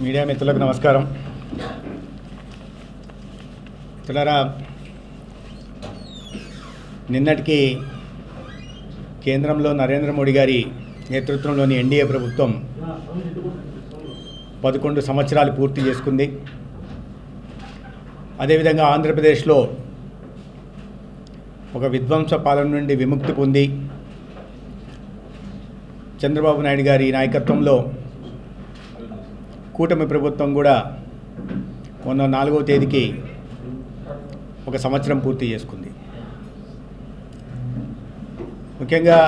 Media మిత్రులకు నమస్కారం. మిత్రులారా, నిన్నటికి కేంద్రంలో నరేంద్ర మోడీ గారి నేతృత్వంలోని ఎన్డీఏ ప్రభుత్వం 11 సంవత్సరాలు పూర్తి చేసుకుంది. అదేవిధంగా ఆంధ్రప్రదేశ్లో ఒక విధ్వంస పాలన నుండి విముక్తి పొంది చంద్రబాబు నాయుడు గారి నాయకత్వంలో కూటమి ప్రభుత్వం కూడా మొన్న 4వ తేదీకి ఒక సంవత్సరం పూర్తి చేసుకుంది. ముఖ్యంగా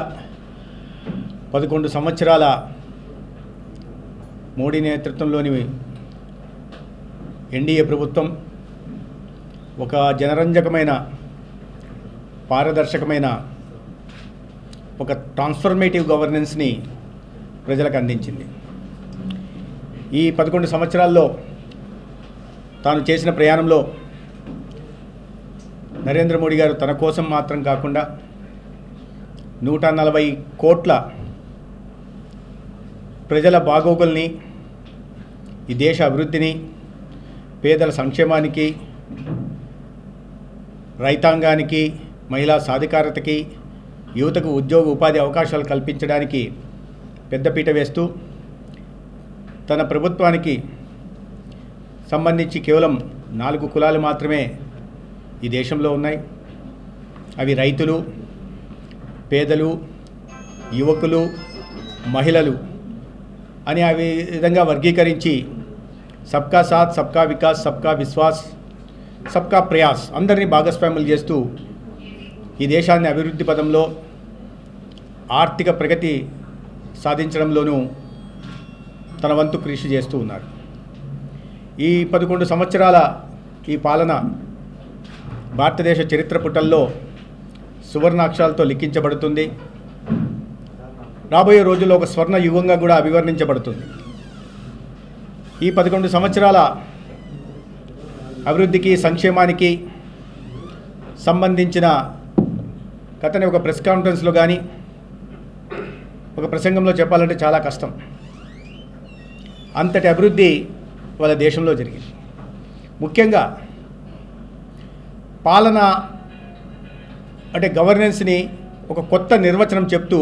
11 సంవత్సరాల మోడీ నేతృత్వంలోని ఎన్డీఏ ప్రభుత్వం ఒక జనరంజకమైన, పారదర్శకమైన, ఒక ట్రాన్స్ఫర్మేటివ్ గవర్నెన్స్ని ప్రజలకు అందించింది. ఈ 11 సంవత్సరాల్లో తాను చేసిన ప్రయాణంలో నరేంద్ర మోడీ గారు తన కోసం మాత్రం కాకుండా 140 కోట్ల ప్రజల బాగోగుల్ని, ఈ దేశ అభివృద్ధిని, పేదల సంక్షేమానికి, రైతాంగానికి, మహిళా సాధికారతకి, యువతకు ఉద్యోగ ఉపాధి అవకాశాలు కల్పించడానికి పెద్దపీట వేస్తూ తన ప్రభుత్వానికి సంబంధించి కేవలం 4 కులాలు మాత్రమే ఈ దేశంలో ఉన్నాయి. అవి రైతులు, పేదలు, యువకులు, మహిళలు అని ఆ విధంగా వర్గీకరించి సబ్కా సాత్, సబ్కా వికాస్, సబ్కా విశ్వాస్, సబ్కా ప్రయాస్ అందరినీ భాగస్వాములు చేస్తూ ఈ దేశాన్ని అభివృద్ధి పదంలో, ఆర్థిక ప్రగతి సాధించడంలోనూ తన వంతు కృషి చేస్తూ ఉన్నారు. ఈ 11 సంవత్సరాల ఈ పాలన భారతదేశ చరిత్ర పుటల్లో సువర్ణాక్షరాలతో లిఖించబడుతుంది. రాబోయే రోజుల్లో ఒక స్వర్ణ యుగంగా కూడా అభివర్ణించబడుతుంది. ఈ 11 సంవత్సరాల అభివృద్ధికి, సంక్షేమానికి సంబంధించిన కథని ఒక ప్రెస్ కాన్ఫరెన్స్లో కానీ ఒక ప్రసంగంలో చెప్పాలంటే చాలా కష్టం. అంతటి అభివృద్ధి వాళ్ళ దేశంలో జరిగింది. ముఖ్యంగా పాలన అంటే గవర్నెన్స్ని ఒక కొత్త నిర్వచనం చెప్తూ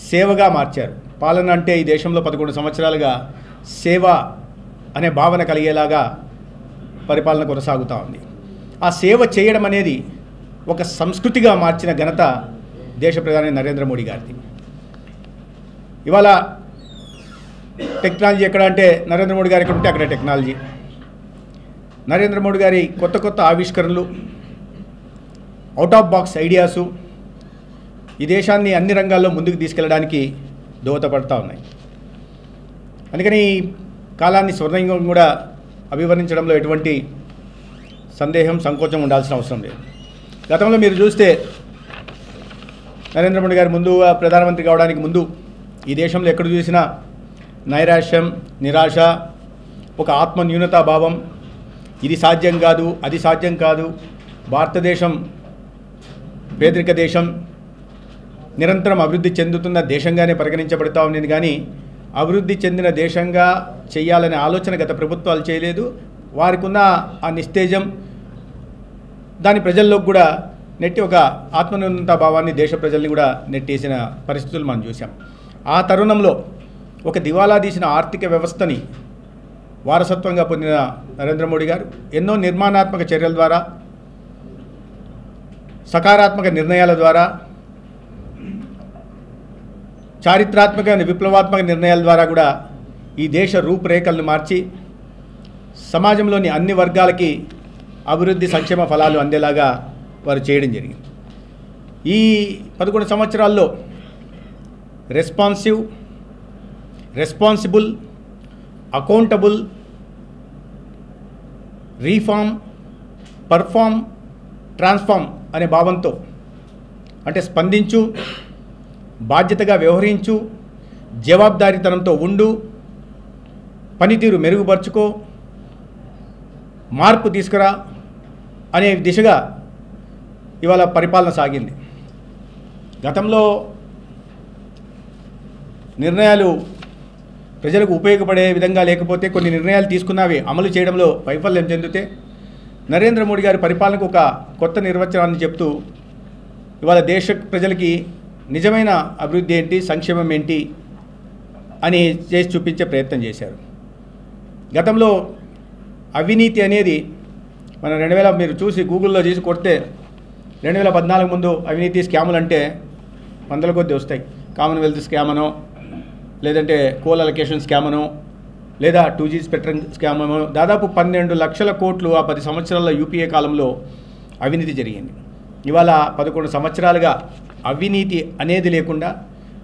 సేవగా మార్చారు. పాలన అంటే ఈ దేశంలో 11 సంవత్సరాలుగా సేవ అనే భావన కలిగేలాగా పరిపాలన కొనసాగుతూ ఉంది. ఆ సేవ చేయడం అనేది ఒక సంస్కృతిగా మార్చిన ఘనత దేశ ప్రధాని నరేంద్ర మోడీ గారిది. ఇవాళ టెక్నాలజీ ఎక్కడ అంటే నరేంద్ర మోడీ గారు ఎక్కడ ఉంటే అక్కడ టెక్నాలజీ. నరేంద్ర మోడీ గారి కొత్త కొత్త ఆవిష్కరణలు, అవుట్ ఆఫ్ బాక్స్ ఐడియాసు ఈ దేశాన్ని అన్ని రంగాల్లో ముందుకు తీసుకెళ్ళడానికి దోహదపడతా ఉన్నాయి. అందుకని ఈ కాలాన్ని స్వర్ణయుగం కూడా అభివర్ణించడంలో ఎటువంటి సందేహం, సంకోచం ఉండాల్సిన అవసరం లేదు. గతంలో మీరు చూస్తే నరేంద్ర మోడీ గారు ముందుగా ప్రధానమంత్రి కావడానికి ముందు ఈ దేశంలో ఎక్కడ చూసినా నైరాశ్యం, నిరాశ, ఒక ఆత్మన్యూనతాభావం, ఇది సాధ్యం కాదు, అది సాధ్యం కాదు, భారతదేశం పేదరిక దేశం, నిరంతరం అభివృద్ధి చెందుతున్న దేశంగానే పరిగణించబడతా ఉండేది. కానీ అభివృద్ధి చెందిన దేశంగా చేయాలనే ఆలోచన గత ప్రభుత్వాలు చేయలేదు. వారికి ఉన్న ఆ నిస్తేజం దాని ప్రజల్లోకి కూడా నెట్టి ఒక ఆత్మన్యూనతా భావాన్ని దేశ ప్రజల్ని కూడా నెట్టేసిన పరిస్థితులు మనం చూసాం. ఆ తరుణంలో ఒక దివాలా తీసిన ఆర్థిక వ్యవస్థని వారసత్వంగా పొందిన నరేంద్ర మోడీ గారు ఎన్నో నిర్మాణాత్మక చర్యల ద్వారా, సకారాత్మక నిర్ణయాల ద్వారా, చారిత్రాత్మక, విప్లవాత్మక నిర్ణయాల ద్వారా కూడా ఈ దేశ రూపురేఖలను మార్చి సమాజంలోని అన్ని వర్గాలకి అభివృద్ధి, సంక్షేమ ఫలాలు అందేలాగా వారు చేయడం జరిగింది. ఈ 11 సంవత్సరాల్లో responsible, accountable, reform, perform, transform అనే భావంతో, అంటే స్పందించు, బాధ్యతగా వ్యవహరించు, జవాబుదారీతనంతో ఉండు, పనితీరు మెరుగుపరుచుకో, మార్పు తీసుకురా అనే దిశగా ఇవాళ పరిపాలన సాగింది. గతంలో నిర్ణయాలు ప్రజలకు ఉపయోగపడే విధంగా లేకపోతే కొన్ని నిర్ణయాలు తీసుకున్నవి అమలు చేయడంలో వైఫల్యం చెందితే నరేంద్ర మోడీ గారి పరిపాలనకు ఒక కొత్త నిర్వచనాన్ని చెప్తూ ఇవాళ దేశ ప్రజలకి నిజమైన అభివృద్ధి ఏంటి, సంక్షేమం ఏంటి అని చేసి చూపించే ప్రయత్నం చేశారు. గతంలో అవినీతి అనేది మన 2000 మీరు చూసి గూగుల్లో చేసి కొడితే 2014 ముందు అవినీతి స్కాములు అంటే వందల కొద్దీ వస్తాయి. కామన్వెల్త్ స్కామ్ అనో, లేదంటే కోల్ అలొకేషన్ స్కామ్ అనో, లేదా 2G స్పెక్ట్రమ్ స్కామ్ అనో, దాదాపు 12 లక్షల కోట్లు ఆ 10 సంవత్సరాల యూపీఏ కాలంలో అవినీతి జరిగింది. ఇవాళ 11 సంవత్సరాలుగా అవినీతి అనేది లేకుండా,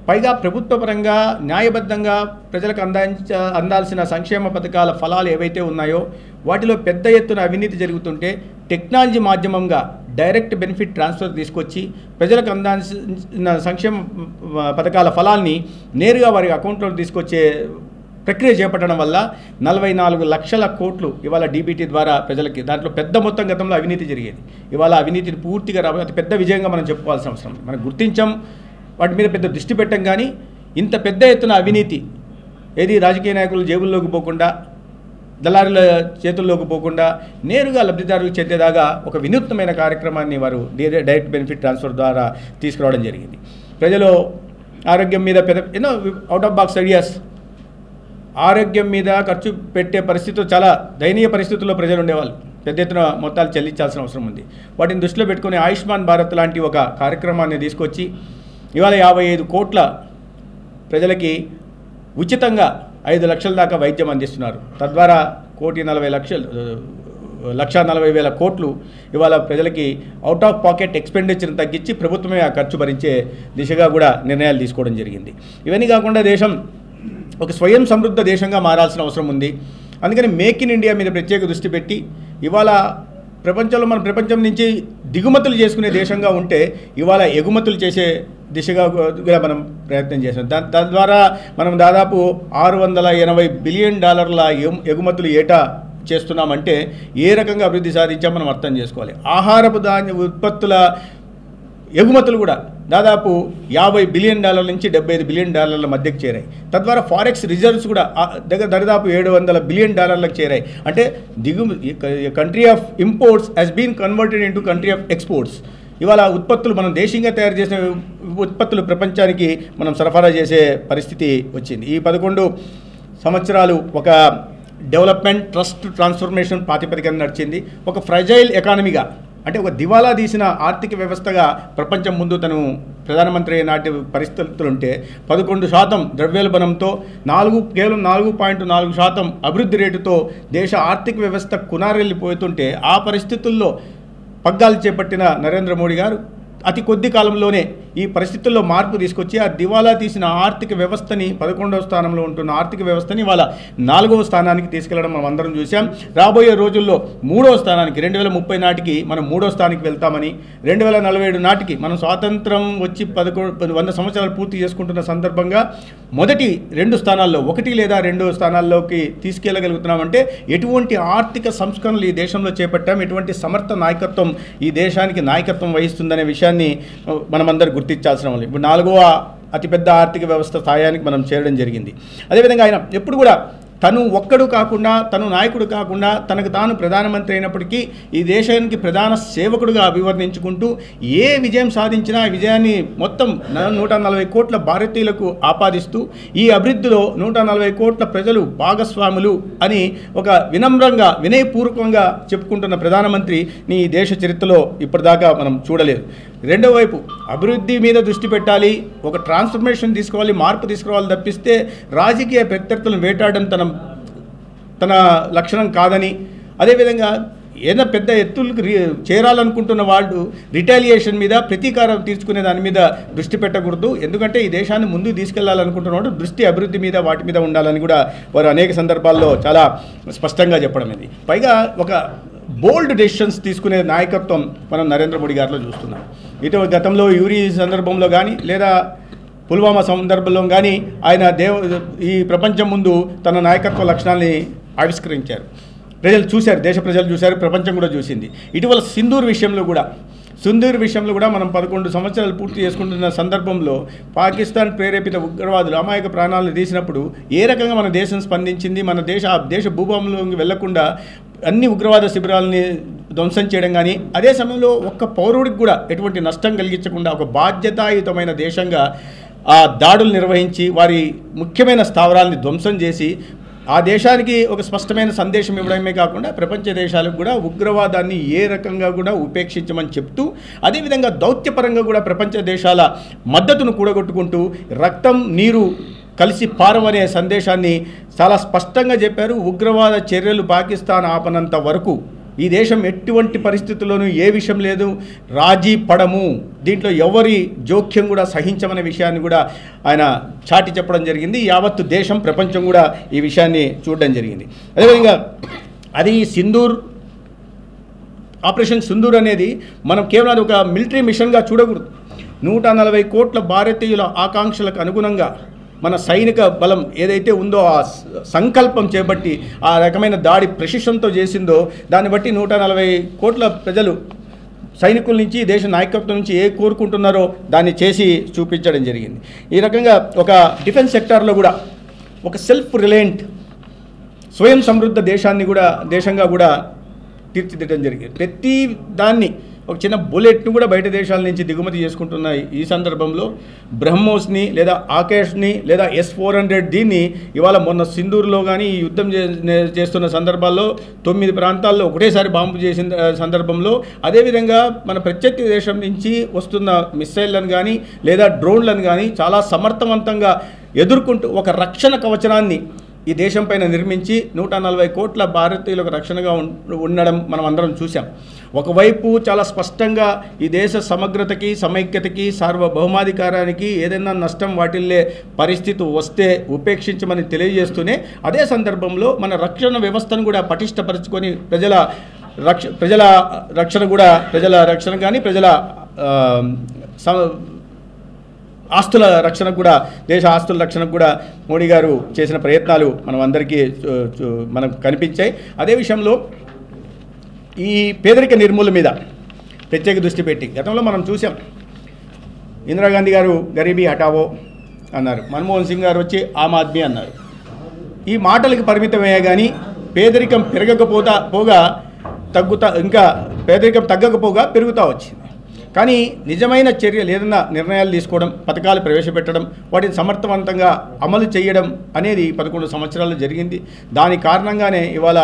పైగా ప్రభుత్వపరంగా న్యాయబద్ధంగా ప్రజలకు అందాల్సిన సంక్షేమ పథకాల ఫలాలు ఏవైతే ఉన్నాయో వాటిలో పెద్ద ఎత్తున అవినీతి జరుగుతుంటే టెక్నాలజీ మాధ్యమంగా డైరెక్ట్ బెనిఫిట్ ట్రాన్స్ఫర్ తీసుకొచ్చి ప్రజలకు అందాల్సిన సంక్షేమ పథకాల ఫలాల్ని నేరుగా వారి అకౌంట్లో తీసుకొచ్చే ప్రక్రియ చేపట్టడం వల్ల 44 లక్షల కోట్లు ఇవాళ డీబీటీ ద్వారా ప్రజలకి, దాంట్లో పెద్ద మొత్తం గతంలో అవినీతి జరిగేది. ఇవాళ అవినీతిని పూర్తిగా అతి పెద్ద విజయంగా మనం చెప్పుకోవాల్సిన అవసరం. మనం గుర్తించాం, వాటి మీద పెద్ద దృష్టి పెట్టం. కానీ ఇంత పెద్ద ఎత్తున అవినీతి ఏది రాజకీయ నాయకులు జేబుల్లోకి పోకుండా, దళారుల చేతుల్లోకి పోకుండా నేరుగా లబ్ధిదారులకు చెందేదాకా ఒక వినూత్నమైన కార్యక్రమాన్ని వారు డైరెక్ట్ బెనిఫిట్ ట్రాన్స్ఫర్ ద్వారా తీసుకురావడం జరిగింది. ప్రజలు ఆరోగ్యం మీద ఎన్నో అవుట్ ఆఫ్ బాక్స్ ఐడియాస్, ఆరోగ్యం మీద ఖర్చు పెట్టే పరిస్థితులు, చాలా దయనీయ పరిస్థితుల్లో ప్రజలు ఉండేవాళ్ళు. పెద్ద ఎత్తున మొత్తాలు చెల్లించాల్సిన అవసరం ఉంది. వాటిని దృష్టిలో పెట్టుకుని ఆయుష్మాన్ భారత్ లాంటి ఒక కార్యక్రమాన్ని తీసుకొచ్చి ఇవాళ 55 కోట్ల ప్రజలకి ఉచితంగా 5 లక్షల దాకా వైద్యం అందిస్తున్నారు. తద్వారా 1,40,00,000 కోట్లు ఇవాళ ప్రజలకి అవుట్ ఆఫ్ పాకెట్ ఎక్స్పెండిచర్ని తగ్గించి ప్రభుత్వమే ఆ ఖర్చు భరించే దిశగా కూడా నిర్ణయాలు తీసుకోవడం జరిగింది. ఇవన్నీ కాకుండా దేశం ఒక స్వయం సమృద్ధ దేశంగా మారాల్సిన అవసరం ఉంది. అందుకని మేక్ ఇన్ ఇండియా మీద ప్రత్యేక దృష్టి పెట్టి ఇవాళ ప్రపంచంలో మనం ప్రపంచం నుంచి దిగుమతులు చేసుకునే దేశంగా ఉంటే ఇవాళ ఎగుమతులు చేసే దిశగా మనం ప్రయత్నం చేసాం. దాని ద్వారా మనం దాదాపు $680 బిలియన్ ఎగుమతులు ఏటా చేస్తున్నామంటే ఏ రకంగా అభివృద్ధి సాధించామో మనం అర్థం చేసుకోవాలి. ఆహారపు ధాన్య ఉత్పత్తుల ఎగుమతులు కూడా దాదాపు $50 బిలియన్ నుంచి $75 బిలియన్ మధ్యకు చేరాయి. తద్వారా ఫారెక్స్ రిజర్వ్స్ కూడా దాదాపు $700 బిలియన్ చేరాయి. అంటే country of imports has been converted into country of exports. ఇవాళ ఉత్పత్తులు మనం దేశీయంగా తయారు చేసిన ఉత్పత్తులు ప్రపంచానికి మనం సరఫరా చేసే పరిస్థితి వచ్చింది. ఈ 11 సంవత్సరాలు ఒక డెవలప్మెంట్ ట్రస్ట్ ట్రాన్స్ఫర్మేషన్ ప్రాతిపదికన నడిచింది. ఒక ఫ్రజైల్ ఎకానమీగా, అంటే ఒక దివాలా తీసిన ఆర్థిక వ్యవస్థగా ప్రపంచం ముందు తను ప్రధానమంత్రి నాటి పరిస్థితులుంటే 11% ద్రవ్యోల్బణంతో కేవలం 4.4% అభివృద్ధి రేటుతో దేశ ఆర్థిక వ్యవస్థ కునారెళ్ళిపోతుంటే ఆ పరిస్థితుల్లో పగ్గాలు చేపట్టిన నరేంద్ర మోడీ గారు అతి కొద్ది కాలంలోనే ఈ పరిస్థితుల్లో మార్పు తీసుకొచ్చి ఆ దివాలా తీసిన ఆర్థిక వ్యవస్థని 11వ స్థానంలో ఉంటున్న ఆర్థిక వ్యవస్థని వాళ్ళ 4వ స్థానానికి తీసుకెళ్లడం మనం అందరం చూసాం. రాబోయే రోజుల్లో 3వ స్థానానికి 2030 నాటికి మనం 3వ స్థానానికి వెళ్తామని, 2047 నాటికి మనం స్వాతంత్రం వచ్చి 100 సంవత్సరాలు పూర్తి చేసుకుంటున్న సందర్భంగా మొదటి 2 స్థానాల్లో 1 లేదా 2 స్థానాల్లోకి తీసుకెళ్లగలుగుతున్నామంటే ఎటువంటి ఆర్థిక సంస్కరణలు ఈ దేశంలో చేపట్టాం, ఎటువంటి సమర్థ నాయకత్వం ఈ దేశానికి నాయకత్వం వహిస్తుందనే విషయాన్ని మనమందరూ గుర్తించాల్సిన వాళ్ళు. ఇప్పుడు 4వ అతిపెద్ద ఆర్థిక వ్యవస్థ స్థాయానికి మనం చేరడం జరిగింది. అదేవిధంగా ఆయన ఎప్పుడు కూడా తను ఒక్కడు కాకుండా, తను నాయకుడు కాకుండా, తనకు తాను ప్రధానమంత్రి అయినప్పటికీ ఈ దేశానికి ప్రధాన సేవకుడుగా అభివర్ణించుకుంటూ ఏ విజయం సాధించినా ఆ విజయాన్ని మొత్తం 140 కోట్ల భారతీయులకు ఆపాదిస్తూ ఈ అభివృద్ధిలో 140 కోట్ల ప్రజలు భాగస్వాములు అని ఒక వినమ్రంగా, వినయపూర్వకంగా చెప్పుకుంటున్న ప్రధానమంత్రి ఈ దేశ చరిత్రలో ఇప్పటిదాకా మనం చూడలేదు. రెండో వైపు అభివృద్ధి మీద దృష్టి పెట్టాలి, ఒక ట్రాన్స్ఫర్మేషన్ తీసుకోవాలి, మార్పు తీసుకురావాలి తప్పిస్తే రాజకీయ ప్రత్యర్థులను వేటాడడం తన లక్షణం కాదని, అదేవిధంగా ఏదైనా పెద్ద ఎత్తులకు చేరాలనుకుంటున్న వాళ్ళు రిటాలియేషన్ మీద, ప్రతీకారం తీర్చుకునే దాని మీద దృష్టి పెట్టకూడదు. ఎందుకంటే ఈ దేశాన్ని ముందుకు తీసుకెళ్లాలనుకుంటున్నవాడు దృష్టి అభివృద్ధి మీద, వాటి మీద ఉండాలని కూడా వారు అనేక సందర్భాల్లో చాలా స్పష్టంగా చెప్పడం ఇది. పైగా ఒక బోల్డ్ డెసిషన్స్ తీసుకునే నాయకత్వం మనం నరేంద్ర మోడీ గారిలో చూస్తున్నాం. ఇటు గతంలో యూరి సందర్భంలో కానీ, లేదా పుల్వామా సందర్భంలో కానీ ఆయన ఈ ప్రపంచం ముందు తన నాయకత్వ లక్షణాలని ఆవిష్కరించారు. ప్రజలు చూశారు, దేశ ప్రజలు చూశారు, ప్రపంచం కూడా చూసింది. ఇటీవల సింధూర్ విషయంలో కూడా సింధూర్ విషయంలో కూడా మనం 11 సంవత్సరాలు పూర్తి చేసుకుంటున్న సందర్భంలో పాకిస్తాన్ ప్రేరేపిత ఉగ్రవాదులు అమాయక ప్రాణాలను తీసినప్పుడు ఏ రకంగా మన దేశం స్పందించింది, మన దేశ భూభాగంలోకి వెళ్లకుండా అన్ని ఉగ్రవాద శిబిరాలని ధ్వంసం చేయడం కానీ, అదే సమయంలో ఒక్క పౌరుడికి కూడా ఎటువంటి నష్టం కలిగించకుండా ఒక బాధ్యతాయుతమైన దేశంగా ఆ దాడులు నిర్వహించి వారి ముఖ్యమైన స్థావరాలని ధ్వంసం చేసి ఆ దేశానికి ఒక స్పష్టమైన సందేశం ఇవ్వడమే కాకుండా ప్రపంచ దేశాలకు కూడా ఉగ్రవాదాన్ని ఏ రకంగా కూడా ఉపేక్షించమని చెప్తూ, అదేవిధంగా దౌత్యపరంగా కూడా ప్రపంచ దేశాల మద్దతును కూడగొట్టుకుంటూ రక్తం నీరు కలిసి పారమనే సందేశాన్ని చాలా స్పష్టంగా చెప్పారు. ఉగ్రవాద చర్యలు పాకిస్తాన్ ఆపనంత వరకు ఈ దేశం ఎటువంటి పరిస్థితుల్లోనూ ఏ విషయం లేదు, రాజీ పడము, దీంట్లో ఎవరి జోక్యం కూడా సహించమనే విషయాన్ని కూడా ఆయన చాటి చెప్పడం జరిగింది. యావత్తు దేశం ప్రపంచం కూడా ఈ విషయాన్ని చూడడం జరిగింది. అదేవిధంగా అది ఆపరేషన్ సింధూర్ అనేది మనం కేవలం అది ఒక మిలిటరీ మిషన్గా చూడకూడదు. 140 కోట్ల భారతీయుల ఆకాంక్షలకు అనుగుణంగా మన సైనిక బలం ఏదైతే ఉందో ఆ సంకల్పం చేపట్టి ఆ రకమైన దాడి ప్రెసిషన్తో చేసిందో దాన్ని బట్టి 140 కోట్ల ప్రజలు సైనికుల నుంచి దేశ నాయకత్వం నుంచి ఏ కోరుకుంటున్నారో దాన్ని చేసి చూపించడం జరిగింది. ఈ రకంగా ఒక డిఫెన్స్ సెక్టార్లో కూడా ఒక సెల్ఫ్ రిలయంట్ స్వయం సమృద్ధ దేశంగా కూడా తీర్చిదిద్దడం జరిగింది. ప్రతి దాన్ని ఒక చిన్న బుల్లెట్ను కూడా బయట దేశాల నుంచి దిగుమతి చేసుకుంటున్న ఈ సందర్భంలో బ్రహ్మోస్ని లేదా ఆకాష్ని లేదా S-400 దీన్ని ఇవాళ మొన్న సింధూర్లో కానీ ఈ యుద్ధం చేస్తున్న సందర్భాల్లో 9 ప్రాంతాల్లో ఒకటేసారి బాంబు చేసిన సందర్భంలో, అదేవిధంగా మన ప్రత్యర్థి దేశం నుంచి వస్తున్న మిస్సైళ్లను కానీ లేదా డ్రోన్లను కానీ చాలా సమర్థవంతంగా ఎదుర్కొంటూ ఒక రక్షణ కవచనాన్ని ఈ దేశం పైన నిర్మించి 140 కోట్ల భారతీయులకు రక్షణగా ఉండడం మనం అందరం చూసాం. ఒకవైపు చాలా స్పష్టంగా ఈ దేశ సమగ్రతకి, సమైక్యతకి, సార్వభౌమాధికారానికి ఏదైనా నష్టం వాటిల్లే పరిస్థితి వస్తే ఉపేక్షించమని తెలియజేస్తూనే అదే సందర్భంలో మన రక్షణ వ్యవస్థను కూడా పటిష్టపరుచుకొని ప్రజల రక్షణ కానీ ప్రజల ఆస్తుల రక్షణకు కూడా, దేశ ఆస్తుల రక్షణకు కూడా మోడీ గారు చేసిన ప్రయత్నాలు మనం అందరికీ మనకు కనిపించాయి. అదే విషయంలో ఈ పేదరిక నిర్మూలన మీద ప్రత్యేక దృష్టి పెట్టి గతంలో మనం చూసాం. ఇందిరాగాంధీ గారు గరీబీ హటావో అన్నారు, మన్మోహన్ సింగ్ గారు వచ్చి ఆమ్ ఆద్మీ అన్నారు. ఈ మాటలకి పరిమితమయ్యే కానీ పేదరికం పేదరికం తగ్గకపోగా పెరుగుతూ వచ్చింది. కానీ నిజమైన చర్యలు ఏదైనా నిర్ణయాలు తీసుకోవడం, పథకాలు ప్రవేశపెట్టడం, వాటిని సమర్థవంతంగా అమలు చేయడం అనేది 11 సంవత్సరాల్లో జరిగింది. దాని కారణంగానే ఇవాళ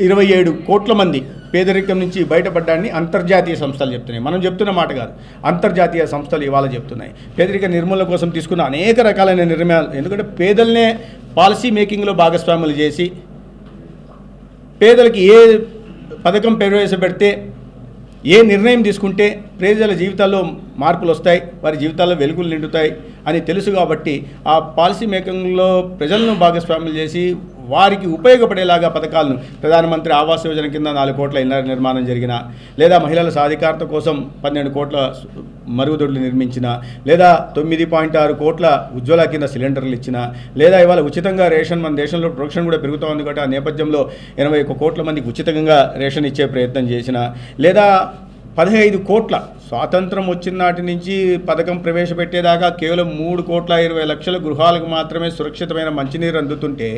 27 కోట్ల మంది పేదరికం నుంచి బయటపడ్డాన్ని అంతర్జాతీయ సంస్థలు చెప్తున్నాయి. మనం చెప్తున్న మాట కాదు, అంతర్జాతీయ సంస్థలు ఇవాళ చెప్తున్నాయి. పేదరిక నిర్మూలన కోసం తీసుకున్న అనేక రకాలైన నిర్ణయాలు, ఎందుకంటే పేదలనే పాలసీ మేకింగ్లో భాగస్వాములు చేసి పేదలకి ఏ పథకం ప్రవేశపెడితే, ఏ నిర్ణయం తీసుకుంటే ప్రజల జీవితాల్లో మార్పులు వస్తాయి, వారి జీవితాల్లో వెలుగులు నిండుతాయి అని తెలుసు. కాబట్టి ఆ పాలసీ మేకింగ్లో ప్రజలను భాగస్వాములు చేసి వారికి ఉపయోగపడేలాగా పథకాలను, ప్రధానమంత్రి ఆవాస్ యోజన కింద 4 కోట్ల ఇళ్ల నిర్మాణం జరిగిన, లేదా మహిళల సాధికారత కోసం 12 కోట్ల మరుగుదొడ్లు నిర్మించిన, లేదా 9.6 కోట్ల ఉజ్వల కింద సిలిండర్లు ఇచ్చిన, లేదా ఇవాళ ఉచితంగా రేషన్, మన దేశంలో ప్రొడక్షన్ కూడా పెరుగుతూ ఉంది కాబట్టి ఆ నేపథ్యంలో 81 కోట్ల మందికి ఉచితంగా రేషన్ ఇచ్చే ప్రయత్నం చేసిన, లేదా 15 కోట్ల స్వాతంత్రం వచ్చిన నాటి నుంచి పథకం ప్రవేశపెట్టేదాకా కేవలం 3,20,00,000 గృహాలకు మాత్రమే సురక్షితమైన మంచినీరు అందుతుంటే,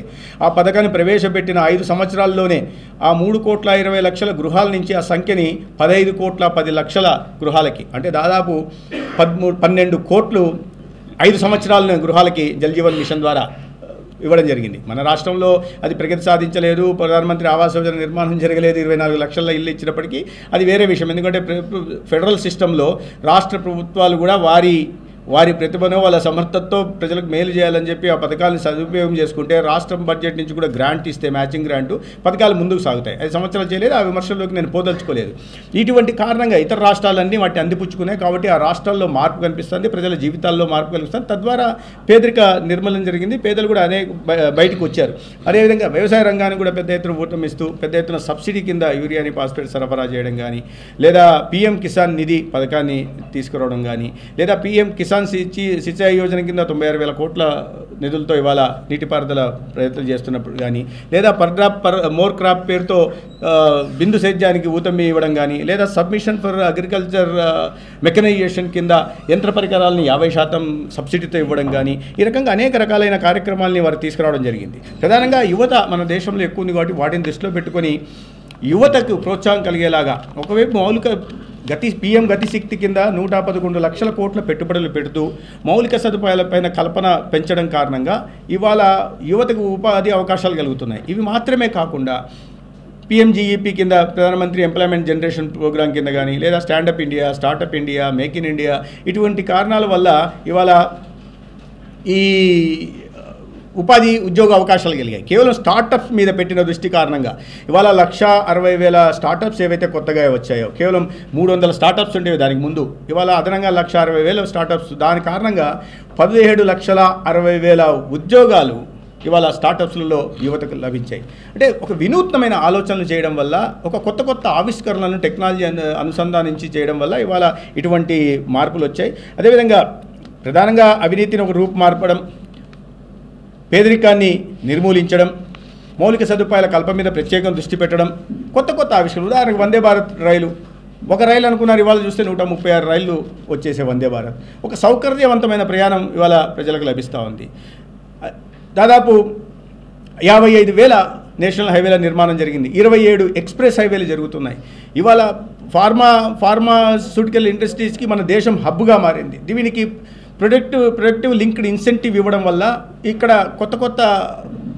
ఆ పథకాన్ని ప్రవేశపెట్టిన 5 సంవత్సరాల్లోనే ఆ 3,20,00,000 గృహాల నుంచి ఆ సంఖ్యని 15,10,00,000 గృహాలకి, అంటే దాదాపు 12 కోట్లు 5 సంవత్సరాల గృహాలకి జల్ జీవన్ మిషన్ ద్వారా ఇవ్వడం జరిగింది. మన రాష్ట్రంలో అది ప్రగతి సాధించలేదు, ప్రధానమంత్రి ఆవాస్ యోజన నిర్మాణం జరగలేదు, 24 లక్షల ఇల్లు ఇచ్చినప్పటికీ అది వేరే విషయం. ఎందుకంటే ఫెడరల్ సిస్టంలో రాష్ట్ర ప్రభుత్వాలు కూడా వారి ప్రతిభను, వాళ్ళ సమర్థతతో ప్రజలకు మేలు చేయాలని చెప్పి ఆ పథకాలను సదుపయోగం చేసుకుంటే రాష్ట్రం బడ్జెట్ నుంచి కూడా గ్రాంట్ ఇస్తే, మ్యాచింగ్ గ్రాంటు, పథకాలు ముందుకు సాగుతాయి. 5 సంవత్సరాలు చేయలేదు, ఆ విమర్శల్లోకి నేను పోదలుచుకోలేదు. ఇటువంటి కారణంగా ఇతర రాష్ట్రాలన్నీ వాటిని అందిపుచ్చుకున్నాయి. కాబట్టి ఆ రాష్ట్రాల్లో మార్పు కనిపిస్తుంది, ప్రజల జీవితాల్లో మార్పు కనిపిస్తుంది. తద్వారా పేదరిక నిర్మూలన జరిగింది, పేదలు కూడా బయటకు వచ్చారు. అదేవిధంగా వ్యవసాయ రంగానికి కూడా పెద్ద ఎత్తున ఊతమిస్తూ పెద్ద ఎత్తున సబ్సిడీ కింద యూరియాని, ఫాస్ఫేట్ సరఫరా చేయడం కానీ, లేదా PM కిసాన్ నిధి పథకాన్ని తీసుకురావడం కానీ, లేదా PM కిసాన్ కిసాన్ సించాయి యోజన కింద 96,000 కోట్ల నిధులతో ఇవాళ నీటిపారుదల ప్రయత్నం చేస్తున్నప్పుడు కానీ, లేదా మోర్ క్రాప్ పేరుతో బిందు సేద్యానికి ఊతమి ఇవ్వడం కానీ, లేదా సబ్మిషన్ ఫర్ అగ్రికల్చర్ మెకనైజేషన్ కింద యంత్ర పరికరాలని 50% సబ్సిడీతో ఇవ్వడం కానీ, ఈ రకంగా అనేక రకాలైన కార్యక్రమాలని వారు తీసుకురావడం జరిగింది. ప్రధానంగా యువత మన దేశంలో ఎక్కువ ఉంది కాబట్టి వాటిని దృష్టిలో పెట్టుకొని యువతకు ప్రోత్సాహం కలిగేలాగా ఒకవైపు మౌలిక PM గతిశక్తి కింద 111 లక్షల కోట్ల పెట్టుబడులు పెడుతూ మౌలిక సదుపాయాలపైన కల్పన పెంచడం కారణంగా ఇవాళ యువతకు ఉపాధి అవకాశాలు కలుగుతున్నాయి. ఇవి మాత్రమే కాకుండా PMGEP కింద ప్రధానమంత్రి ఎంప్లాయ్మెంట్ జనరేషన్ ప్రోగ్రాం కింద కానీ, లేదా standup India, startup India, make in India, ఇటువంటి కారణాల వల్ల ఇవాళ ఈ ఉపాధి ఉద్యోగ అవకాశాలు కలిగాయి. కేవలం స్టార్టప్స్ మీద పెట్టిన దృష్టి కారణంగా ఇవాళ 160,000 స్టార్టప్స్ ఏవైతే కొత్తగా వచ్చాయో, కేవలం 300 స్టార్టప్స్ ఉండేవి దానికి ముందు, ఇవాళ అదనంగా 160,000 స్టార్టప్స్. దాని కారణంగా 17,60,000 ఉద్యోగాలు ఇవాళ స్టార్టప్స్లలో యువతకు లభించాయి. అంటే ఒక వినూత్నమైన ఆలోచనలు చేయడం వల్ల, ఒక కొత్త ఆవిష్కరణలను టెక్నాలజీ అనుసంధానించి చేయడం వల్ల ఇవాళ ఇటువంటి మార్పులు వచ్చాయి. అదేవిధంగా ప్రధానంగా అవినీతిని ఒక రూపు మార్పడం, పేదరికాన్ని నిర్మూలించడం, మౌలిక సదుపాయాల కల్పన మీద ప్రత్యేకంగా దృష్టి పెట్టడం, కొత్త ఆవిష్కరణ. ఉదాహరణకు వందే భారత్ రైలు, ఒక రైలు అనుకున్నారు, ఇవాళ చూస్తే 136 రైళ్లు వచ్చేసే వందే భారత్. ఒక సౌకర్యవంతమైన ప్రయాణం ఇవాళ ప్రజలకు లభిస్తూ ఉంది. దాదాపు 55,000 నేషనల్ హైవేల నిర్మాణం జరిగింది. 27 ఎక్స్ప్రెస్ హైవేలు జరుగుతున్నాయి. ఇవాళ ఫార్మాస్యూటికల్ ఇండస్ట్రీస్కి మన దేశం హబ్గా మారింది. దీనికి ప్రొడక్టివ్ లింక్డ్ ఇన్సెంటివ్ ఇవ్వడం వల్ల ఇక్కడ కొత్త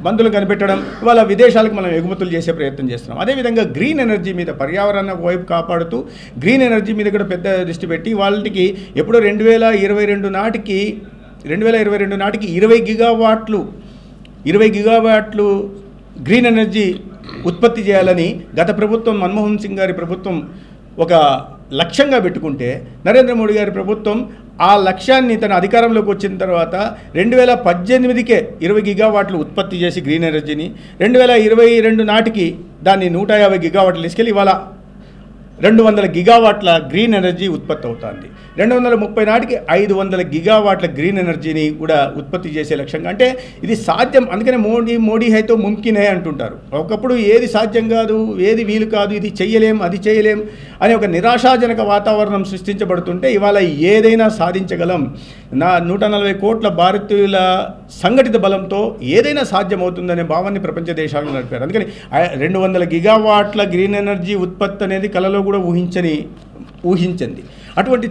మందులు కనిపెట్టడం, ఇవాళ విదేశాలకు మనం ఎగుమతులు చేసే ప్రయత్నం చేస్తున్నాం. అదేవిధంగా గ్రీన్ ఎనర్జీ మీద, పర్యావరణ వైపు కాపాడుతూ గ్రీన్ ఎనర్జీ మీద కూడా పెద్ద దృష్టి పెట్టి వాళ్ళకి ఎప్పుడో 2022 నాటికి 20 గిగావాట్లు గ్రీన్ ఎనర్జీ ఉత్పత్తి చేయాలని గత ప్రభుత్వం, మన్మోహన్ సింగ్ గారి ప్రభుత్వం ఒక లక్ష్యంగా పెట్టుకుంటే, నరేంద్ర మోడీ గారి ప్రభుత్వం ఆ లక్ష్యాన్ని తన అధికారంలోకి వచ్చిన తర్వాత 2018కే 20 గిగావాట్లు ఉత్పత్తి చేసి గ్రీన్ ఎనర్జీని, 2022 నాటికి దాన్ని 150 గిగావాట్లు తీసుకెళ్ళి ఇవాళ 200 గిగావాట్ల గ్రీన్ ఎనర్జీ ఉత్పత్తి అవుతుంది. 2030 నాటికి 500 గిగావాట్ల గ్రీన్ ఎనర్జీని కూడా ఉత్పత్తి చేసే లక్ష్యంగా. అంటే ఇది సాధ్యం. అందుకనే మోడీ హైతో ముమ్కిన్ హై అంటుంటారు. ఒకప్పుడు ఏది సాధ్యం కాదు, ఏది వీలు కాదు, ఇది చెయ్యలేం, అది చేయలేం అనే ఒక నిరాశాజనక వాతావరణం సృష్టించబడుతుంటే ఇవాళ ఏదైనా సాధించగలం. 140 కోట్ల భారతీయుల సంఘటిత బలంతో ఏదైనా సాధ్యమవుతుందనే భావాన్ని ప్రపంచ దేశాలను నడిపారు. అందుకని 200 గిగావాట్ల గ్రీన్ ఎనర్జీ ఉత్పత్తి అనేది కలలో కూడా ఊహించింది. అటువంటి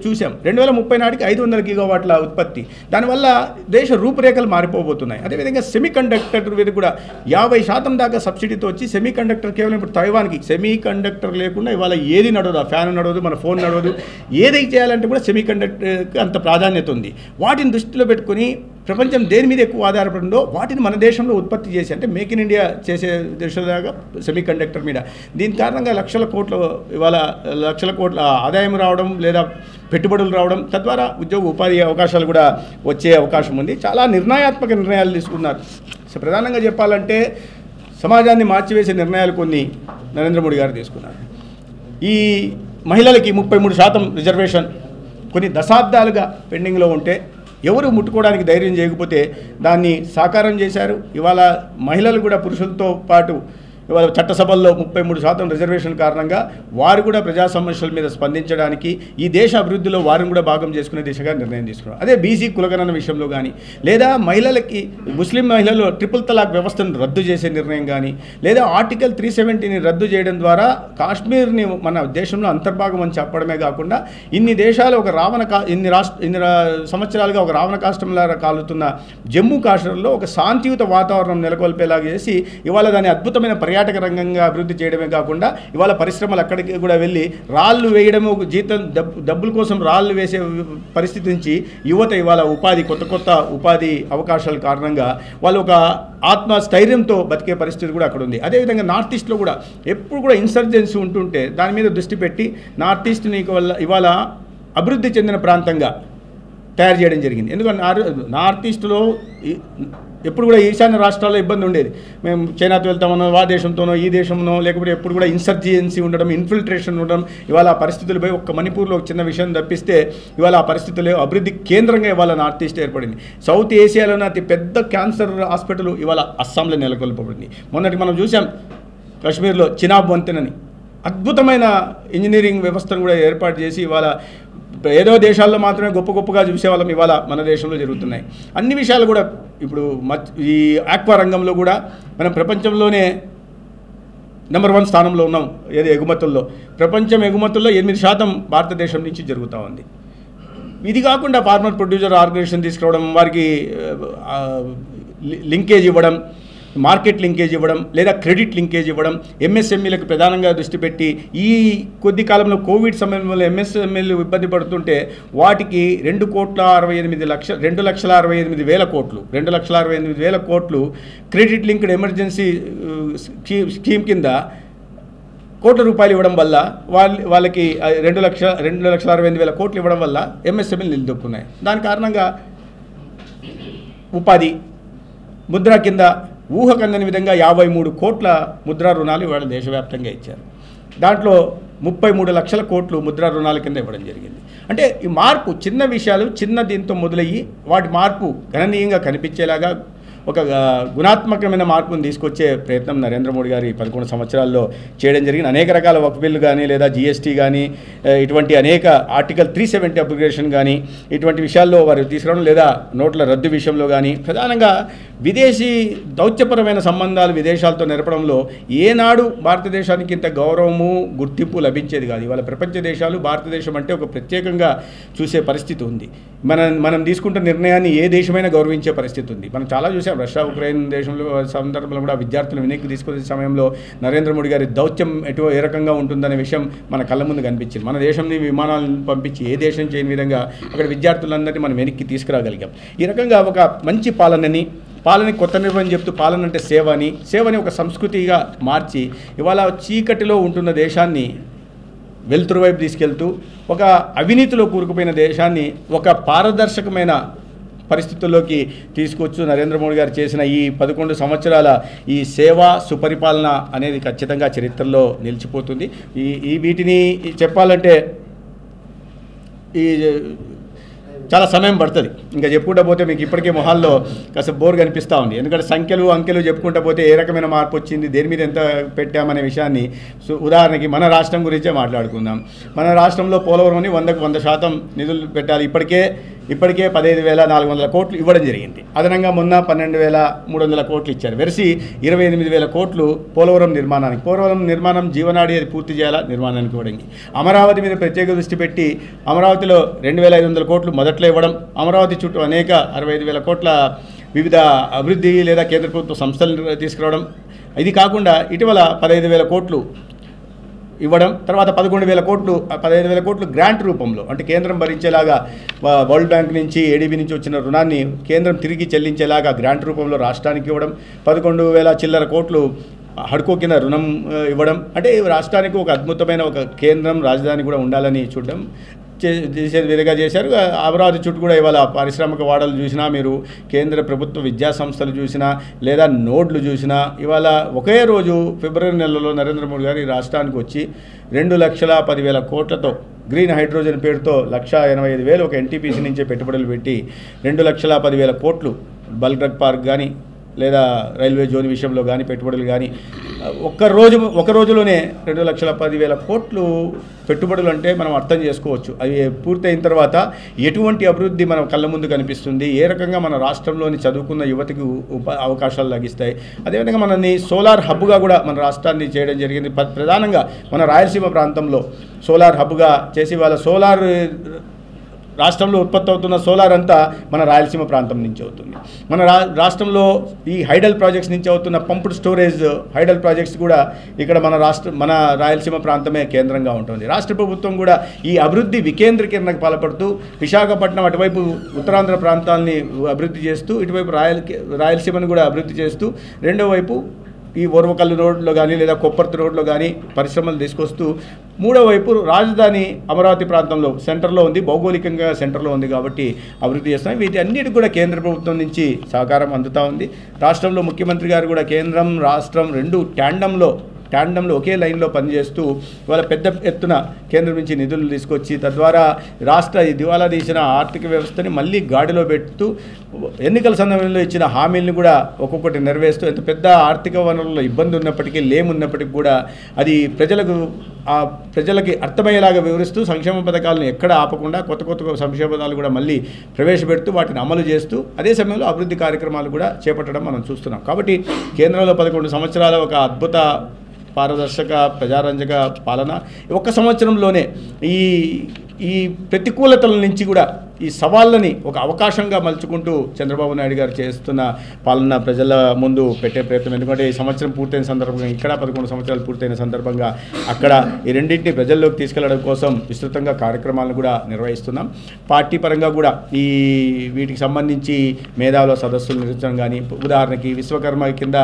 చూసాం. 2030 నాటికి 500 గిగావాట్ల ఉత్పత్తి. దానివల్ల దేశ రూపురేఖలు మారిపోబోతున్నాయి. అదేవిధంగా సెమీ కండక్టర్ మీద కూడా 50% దాకా సబ్సిడీతో వచ్చి సెమీ కండక్టర్ కేవలం ఇప్పుడు తైవాన్కి సెమీ కండక్టర్ లేకుండా ఇవాళ ఏది నడవదు, ఆ ఫ్యాన్ నడవదు, మన ఫోన్ నడవదు, ఏది చేయాలంటే కూడా సెమీ కండక్టర్కి అంత ప్రాధాన్యత ఉంది. వాటిని దృష్టిలో పెట్టుకుని ప్రపంచం దేని మీద ఎక్కువ ఆధారపడిందో వాటిని మన దేశంలో ఉత్పత్తి చేసి, అంటే మేక్ ఇన్ ఇండియా చేసే దేశంలాగా సెమీ కండక్టర్ మీద. దీని కారణంగా లక్షల కోట్ల ఆదాయం రావడం, లేదా పెట్టుబడులు రావడం, తద్వారా ఉద్యోగ ఉపాధి అవకాశాలు కూడా వచ్చే అవకాశం ఉంది. చాలా నిర్ణయాత్మక నిర్ణయాలు తీసుకున్నారు. సో ప్రధానంగా చెప్పాలంటే సమాజాన్ని మార్చివేసే నిర్ణయాలు కొన్ని నరేంద్ర మోడీ గారు తీసుకున్నారు. ఈ మహిళలకి 33% రిజర్వేషన్ కొన్ని దశాబ్దాలుగా పెండింగ్లో ఉంటే ఎవరు ముట్టుకోవడానికి ధైర్యం చేయకపోతే దాన్ని సాకారం చేశారు. ఇవాళ మహిళలు కూడా పురుషులతో పాటు ఇవాళ చట్టసభల్లో 33% రిజర్వేషన్ కారణంగా వారు కూడా ప్రజా సమస్యల మీద స్పందించడానికి, ఈ దేశ అభివృద్ధిలో వారిని కూడా భాగం చేసుకునే దిశగా నిర్ణయం తీసుకున్నారు. అదే బీసీ కులగణన విషయంలో కానీ, లేదా మహిళలకి ముస్లిం మహిళలు ట్రిపుల్ తలాక్ వ్యవస్థను రద్దు చేసే నిర్ణయం కానీ, లేదా ఆర్టికల్ 370ని రద్దు చేయడం ద్వారా కాశ్మీర్ని మన దేశంలో అంతర్భాగం అని చెప్పడమే కాకుండా ఇన్ని దేశాలు ఒక ఇన్ని సంవత్సరాలుగా ఒక రావణ కాష్టంలా కాలుతున్న జమ్మూ కాశ్మీర్లో ఒక శాంతియుత వాతావరణం నెలకొల్పేలాగా చేసి ఇవాళ దాని అద్భుతమైన పర్యాటక రంగంగా అభివృద్ధి చేయడమే కాకుండా ఇవాళ పరిశ్రమలు అక్కడికి కూడా వెళ్ళి రాళ్ళు వేయడము, డబ్బుల కోసం రాళ్ళు వేసే పరిస్థితి నుంచి యువత ఇవాళ కొత్త ఉపాధి అవకాశాల కారణంగా వాళ్ళు ఒక ఆత్మస్థైర్యంతో బతికే పరిస్థితి కూడా అక్కడ ఉంది. అదేవిధంగా నార్త్ ఈస్ట్లో కూడా ఎప్పుడు కూడా ఇన్సర్జెన్సీ ఉంటుంటే దాని మీద దృష్టి పెట్టి నార్త్ ఈస్ట్ని ఇవాళ అభివృద్ధి చెందిన ప్రాంతంగా తయారు చేయడం జరిగింది. ఎందుకంటే నార్త్ ఈస్ట్లో ఎప్పుడు కూడా ఈశాన్య రాష్ట్రాల్లో ఇబ్బంది ఉండేది. మేము చైనాతో వెళ్తామనో, ఆ దేశంతోనో, ఈ దేశంలో, లేకపోతే ఎప్పుడు కూడా ఇన్సర్జెన్సీ ఉండడం, ఇన్ఫిల్ట్రేషన్ ఉండడం. ఇవాళ ఆ పరిస్థితులు పోయి ఒక్క మణిపూర్లో ఒక చిన్న విషయం తప్పిస్తే ఇవాళ ఆ పరిస్థితులు అభివృద్ధి కేంద్రంగా ఇవాళ నార్త్ ఈస్ట్ ఏర్పడింది. సౌత్ ఏషియాలోనే అతి పెద్ద క్యాన్సర్ హాస్పిటల్ ఇవాళ అస్సాంలో నెలకొల్పబడింది. మొన్నటి మనం చూసాం కాశ్మీర్లో చినాబ్ వంతెనని అద్భుతమైన ఇంజనీరింగ్ వ్యవస్థను కూడా ఏర్పాటు చేసి ఇవాళ ఏదో దేశాల్లో మాత్రమే గొప్పగా చూసేవాళ్ళం ఇవాళ మన దేశంలో జరుగుతున్నాయి. అన్ని విషయాలు కూడా ఇప్పుడు ఈ ఆక్వా రంగంలో కూడా మనం ప్రపంచంలోనే నెంబర్ 1 స్థానంలో ఉన్నాం. ఏది ఎగుమతుల్లో, ప్రపంచం ఎగుమతుల్లో 8% భారతదేశం నుంచి జరుగుతూ ఉంది. ఇది కాకుండా ఫార్మర్ ప్రొడ్యూసర్ ఆర్గనైజేషన్ తీసుకురావడం, వారికి లింకేజ్ ఇవ్వడం, మార్కెట్ లింకేజ్ ఇవ్వడం, లేదా క్రెడిట్ లింకేజ్ ఇవ్వడం, ఎంఎస్ఎంఈలకు ప్రధానంగా దృష్టి పెట్టి ఈ కొద్ది కాలంలో కోవిడ్ సమయంలో ఎంఎస్ఎంఈలు ఇబ్బంది పడుతుంటే వాటికి 2,68,000 కోట్లు క్రెడిట్ లింక్డ్ ఎమర్జెన్సీ స్కీమ్ కింద కోట్ల రూపాయలు ఇవ్వడం వల్ల వాళ్ళకి 2,65,000 కోట్లు ఇవ్వడం వల్ల ఎంఎస్ఎంఈలు నిలదొక్కున్నాయి. దాని కారణంగా ఉపాధి ముద్ర కింద ఊహకందని విధంగా 53 కోట్ల ముద్రా రుణాలు ఇవాళ దేశవ్యాప్తంగా ఇచ్చారు. దాంట్లో 33 లక్షల కోట్లు ముద్రా రుణాల కింద ఇవ్వడం జరిగింది. అంటే ఈ మార్పు చిన్న విషయాలు చిన్న దీంతో మొదలయ్యి వాటి మార్పు గణనీయంగా కనిపించేలాగా ఒక గుణాత్మకమైన మార్పును తీసుకొచ్చే ప్రయత్నం నరేంద్ర మోడీ గారి 11 సంవత్సరాల్లో చేయడం జరిగింది. అనేక రకాల వక్ఫ్ బిల్లు కానీ, లేదా జీఎస్టీ కానీ, ఇటువంటి అనేక ఆర్టికల్ 370 అప్లికేషన్ కానీ, ఇటువంటి విషయాల్లో వారు తీసుకురావడం, లేదా నోట్ల రద్దు విషయంలో కానీ, ప్రధానంగా విదేశీ దౌత్యపరమైన సంబంధాలు విదేశాలతో నెరపడంలో ఏనాడు భారతదేశానికి ఇంత గౌరవము గుర్తింపు లభించేది కాదు. ఇవాళ ప్రపంచ దేశాలు భారతదేశం అంటే ఒక ప్రత్యేకంగా చూసే పరిస్థితి ఉంది. మనం తీసుకుంటున్న నిర్ణయాన్ని ఏ దేశమైనా గౌరవించే పరిస్థితి ఉంది. మనం చాలా చూసాం. రష్యా ఉక్రెయిన్ దేశంలో సందర్భంలో కూడా విద్యార్థులు వెనక్కి తీసుకునే సమయంలో నరేంద్ర మోడీ గారి దౌత్యం ఏ రకంగా ఉంటుందనే విషయం మన కళ్ళ ముందు కనిపించింది. మన దేశంని విమానాలను పంపించి ఏ దేశం చేయని విధంగా అక్కడ విద్యార్థులందరినీ మనం వెనక్కి తీసుకురాగలిగాం. ఈ రకంగా ఒక మంచి పాలనకి కొత్త నిర్వహణ చెప్తూ పాలన అంటే సేవని ఒక సంస్కృతిగా మార్చి ఇవాళ చీకటిలో ఉంటున్న దేశాన్ని వెలుతురు వైపు తీసుకెళ్తూ ఒక అవినీతిలో కూరుకుపోయిన దేశాన్ని ఒక పారదర్శకమైన పరిస్థితుల్లోకి తీసుకొచ్చు నరేంద్ర మోడీ గారు చేసిన ఈ 11 సంవత్సరాల ఈ సేవా సుపరిపాలన అనేది ఖచ్చితంగా చరిత్రలో నిలిచిపోతుంది. వీటిని చెప్పాలంటే చాలా సమయం పడుతుంది. ఇంకా చెప్పుకుంటా పోతే మీకు ఇప్పటికే మొహాల్లో కాస్త బోర్ కనిపిస్తూ ఉంది. ఎందుకంటే అంకెలు చెప్పుకుంటా పోతే ఏ రకమైన మార్పు వచ్చింది, దేని మీద ఎంత పెట్టామనే విషయాన్ని ఉదాహరణకి మన రాష్ట్రం గురించే మాట్లాడుకుందాం. మన రాష్ట్రంలో పోలవరంని 100కు 100% నిధులు పెట్టాలి. ఇప్పటికే 15,400 కోట్లు ఇవ్వడం జరిగింది. అదనంగా మొన్న 12,300 కోట్లు ఇచ్చారు. వెరసి 28,000 కోట్లు పోలవరం నిర్మాణం జీవనాడి అది పూర్తి చేయాలా నిర్మాణానికి ఇవ్వడం. అమరావతి మీద ప్రత్యేక దృష్టి పెట్టి అమరావతిలో 2,500 కోట్లు మొదట్లో ఇవ్వడం, అమరావతి చుట్టూ అనేక 65,000 కోట్ల వివిధ అభివృద్ధి లేదా కేంద్ర ప్రభుత్వ సంస్థలు తీసుకురావడం. ఇది కాకుండా ఇటీవల 15,000 కోట్లు ఇవ్వడం, తర్వాత 15,000 కోట్లు గ్రాంట్ రూపంలో, అంటే కేంద్రం భరించేలాగా వరల్డ్ బ్యాంక్ నుంచి ఏడీబీ నుంచి వచ్చిన రుణాన్ని కేంద్రం తిరిగి చెల్లించేలాగా గ్రాంట్ రూపంలో రాష్ట్రానికి ఇవ్వడం, 11,000 చిల్లర కోట్లు హడ్కో కింద రుణం ఇవ్వడం. అంటే రాష్ట్రానికి ఒక అద్భుతమైన ఒక కేంద్రం రాజధాని కూడా ఉండాలని చూడడం చేసే విధంగా చేశారు. అమరావతి చుట్టూ కూడా ఇవాళ పారిశ్రామిక వాడలు చూసినా, మీరు కేంద్ర ప్రభుత్వ విద్యా సంస్థలు చూసినా, లేదా నోడ్లు చూసినా, ఇవాళ ఒకే రోజు ఫిబ్రవరి నెలలో నరేంద్ర మోడీ గారు ఈ రాష్ట్రానికి వచ్చి 2,10,000 కోట్లతో గ్రీన్ హైడ్రోజన్ పేరుతో 1,85,000 ఒక ఎన్టీపీసీ నుంచే పెట్టుబడులు పెట్టి 2,10,000 కోట్లు బల్క్ డ్రగ్ పార్క్ కానీ, లేదా రైల్వే జోన్ విషయంలో కానీ పెట్టుబడులు కానీ ఒక రోజులోనే 2,10,000 కోట్లు పెట్టుబడులు అంటే మనం అర్థం చేసుకోవచ్చు. అవి పూర్తయిన తర్వాత ఎటువంటి అభివృద్ధి మన కళ్ళ ముందు కనిపిస్తుంది, ఏ రకంగా మన రాష్ట్రంలోని చదువుకున్న యువతకి అవకాశాలు లభిస్తాయి. అదేవిధంగా మనల్ని సోలార్ హబ్గా కూడా మన రాష్ట్రాన్ని చేయడం జరిగింది. ప్రధానంగా మన రాయలసీమ ప్రాంతంలో సోలార్ హబ్గా చేసి వాళ్ళ రాష్ట్రంలో ఉత్పత్తి అవుతున్న సోలార్ అంతా మన రాయలసీమ ప్రాంతం నుంచి అవుతుంది. మన రాష్ట్రంలో ఈ హైడల్ ప్రాజెక్ట్స్ నుంచి అవుతున్న పంప్డ్ స్టోరేజ్ హైడల్ ప్రాజెక్ట్స్ కూడా ఇక్కడ మన రాయలసీమ ప్రాంతమే కేంద్రంగా ఉంటుంది. రాష్ట్ర ప్రభుత్వం కూడా ఈ అభివృద్ధి వికేంద్రీకరణకు పాల్పడుతూ విశాఖపట్నం అటువైపు ఉత్తరాంధ్ర ప్రాంతాలని అభివృద్ధి చేస్తూ, ఇటువైపు రాయలసీమను కూడా అభివృద్ధి చేస్తూ, రెండో వైపు ఈ ఓర్వకల్లు రోడ్లో కానీ లేదా కొప్పర్తి రోడ్లో కానీ పరిశ్రమలు తీసుకొస్తూ మూడో వైపు రాజధాని అమరావతి ప్రాంతంలో సెంటర్లో ఉంది, భౌగోళికంగా సెంటర్లో ఉంది కాబట్టి అభివృద్ధి చేస్తున్నాం. వీటి అన్నిటికి కూడా కేంద్ర ప్రభుత్వం నుంచి సహకారం అందుతూ ఉంది. రాష్ట్రంలో ముఖ్యమంత్రి గారు కూడా కేంద్రం రాష్ట్రం రెండు ట్యాండంలో ఒకే లైన్లో పనిచేస్తూ ఇవాళ పెద్ద ఎత్తున కేంద్రం నుంచి నిధులు తీసుకొచ్చి తద్వారా రాష్ట్ర దివాలా తీసిన ఆర్థిక వ్యవస్థని మళ్ళీ గాడిలో పెడుతూ ఎన్నికల సమయంలో ఇచ్చిన హామీలను కూడా ఒక్కొక్కటి నెరవేరుస్తూ ఎంత పెద్ద ఆర్థిక వనరుల్లో ఇబ్బంది ఉన్నప్పటికీ లేమున్నప్పటికీ కూడా అది ప్రజలకి అర్థమయ్యేలాగా వివరిస్తూ సంక్షేమ పథకాలను ఎక్కడ ఆపకుండా కొత్త సంక్షేమ పథకాలు కూడా మళ్ళీ ప్రవేశపెడుతూ వాటిని అమలు చేస్తూ అదే సమయంలో అభివృద్ధి కార్యక్రమాలు కూడా చేపట్టడం మనం చూస్తున్నాం. కాబట్టి కేంద్రంలో 11 సంవత్సరాల ఒక అద్భుత పారదర్శక ప్రజారంజక పాలన ఒక్క సంవత్సరంలోనే ఈ ప్రతికూలతల నుంచి కూడా ఈ సవాళ్ళని ఒక అవకాశంగా మలుచుకుంటూ చంద్రబాబు నాయుడు గారు చేస్తున్న పాలన ప్రజల ముందు పెట్టే ప్రయత్నం. ఎందుకంటే ఈ సంవత్సరం పూర్తయిన సందర్భంగా ఇక్కడ 11 సంవత్సరాలు పూర్తయిన సందర్భంగా అక్కడ ఈ రెండింటిని ప్రజల్లోకి తీసుకెళ్లడం కోసం విస్తృతంగా కార్యక్రమాలను కూడా నిర్వహిస్తున్నాం. పార్టీ పరంగా కూడా వీటికి సంబంధించి మేధావుల సదస్సులు నిర్వహించడం కానీ, ఉదాహరణకి విశ్వకర్మ కింద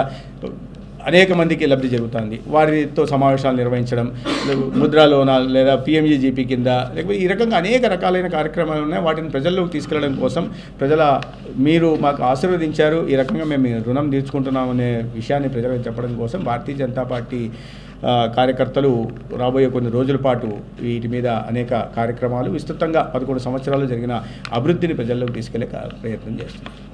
అనేక మందికి లబ్ధి జరుగుతుంది, వారితో సమావేశాలు నిర్వహించడం, ముద్రా లోన లేదా PMGGP కింద లేకపోతే ఈ రకంగా అనేక రకాలైన కార్యక్రమాలు ఉన్నాయి. వాటిని ప్రజల్లోకి తీసుకెళ్లడం కోసం మీరు మాకు ఆశీర్వదించారు, ఈ రకంగా మేము రుణం తీర్చుకుంటున్నాం అనే విషయాన్ని ప్రజలకు చెప్పడం కోసం భారతీయ జనతా పార్టీ కార్యకర్తలు రాబోయే కొన్ని రోజుల పాటు వీటి మీద అనేక కార్యక్రమాలు విస్తృతంగా 11 సంవత్సరాలు జరిగిన అభివృద్ధిని ప్రజల్లోకి తీసుకెళ్లే ప్రయత్నం చేస్తున్నారు.